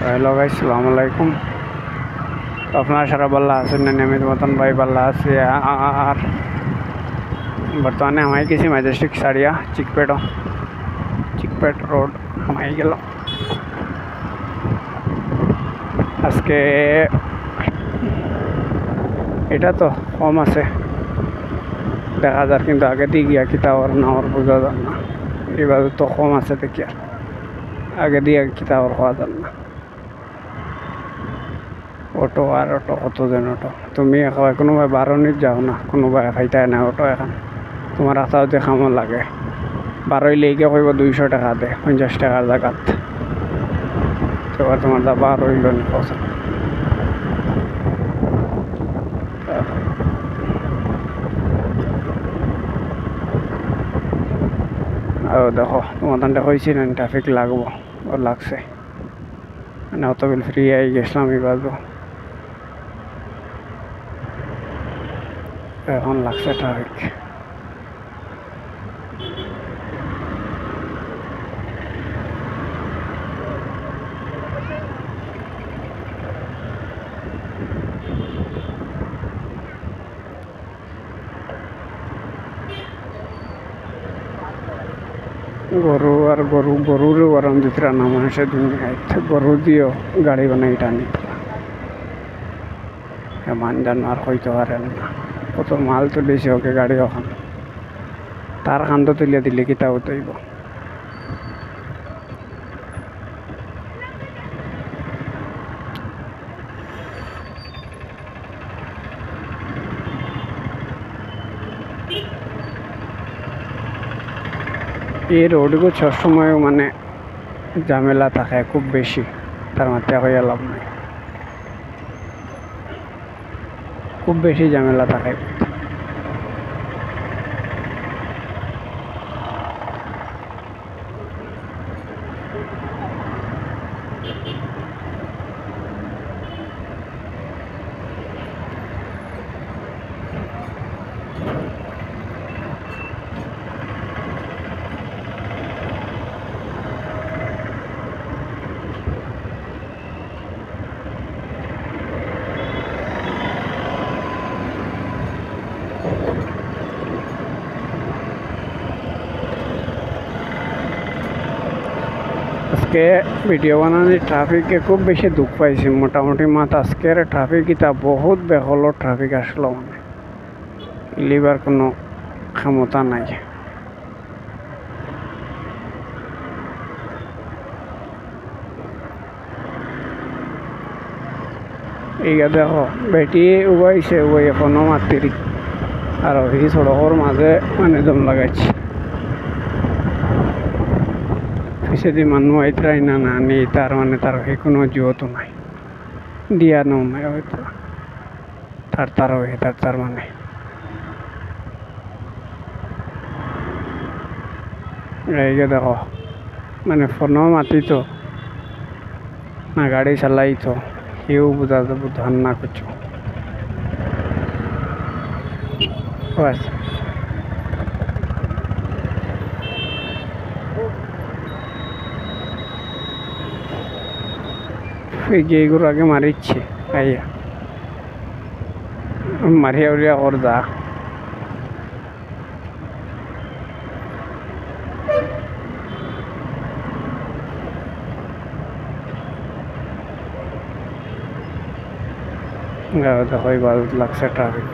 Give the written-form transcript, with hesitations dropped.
Hello guys, সালামু আলাইকুম। আপনারা সারা বাল্লা আছেন না? নিয়মিত মতন ভাই বাল্লা আছে। আর বর্তমানে আমায় গেছি ম্যাজেস্টিক সারিয়া চিকপেট রোড আমায় গেল। আজকে এটা তো কম আছে দেখা যার, কিন্তু আগে দিয়ে গিয়া কিতাবর নাওয়ার বোঝা যান না। এবার তো কম আছে দেখি, আর আগে দিয়ে কিতাবর হওয়া যান না। অটো আর অটো কতজন অটো, তুমি এখানে কোনোবাই বারোনিত যাও না, কোনোবাই খাইতাই না অটো। এখন তোমার আসাও যে খামো লাগে, বারোই লেগে কইব 200 টাকা দে 50 টাকার জায়গাত, এবার তোমার দা 12 হইল নি পয়সা। আর দেখো তোমাদের হয়েছি না ট্রাফিক লাগবো, ও লাগছে মানে অত বিল ফ্রি আই গেছিলাম। এবার এখন লাগছে ট্রাফিক। গরুরও গরম দিতরা না মানুষের দুনিয়ায়, গরু দিয়েও গাড়ি বানাই টানি মান জানোয়ার হইতে পারেন না। কত মাল তুলেছে ওকে গাড়ি, ওখান তার কান্দ তুলিয়া দিলে কিতা উঠইব। এই রোডগো সবসময় মানে ঝামেলা থাকে খুব বেশি, তার মাত্রা হইয়া লাভ নাই, খুব বেশি ঝামেলা থাকে। আজকে ভিডিও বানানোর ট্রাফিকে খুব বেশি দুঃখ পাইছি মোটামুটি মাত। আজকের ট্রাফিক ইতা বহুত বেহলো ট্রাফিক আসলো, মানে লিবার কোনো ক্ষমতা নাই। এইগা দেখো বেটি উবাইছে, উবাই এখনো মাতিরি আর এই সড়কের মাঝে মানে দম লাগাইছে। যদি মানুষ আইতরাই না না নেই, তার মানে তার কোনো জোতো নাই, দিয়া নাও নাই হয়তো তার হয়ে তার মানে এইগে দেখো মানে ফোনও মাতিত না, গাড়ি চালাইত কেউ বোঝা যাব ধান না করছো। এইগুলো আগে মারিচ্ছে আইয়া মারিয়া উড়িয়া ওর দা দেখো এবার লাগছে ট্রাফিক।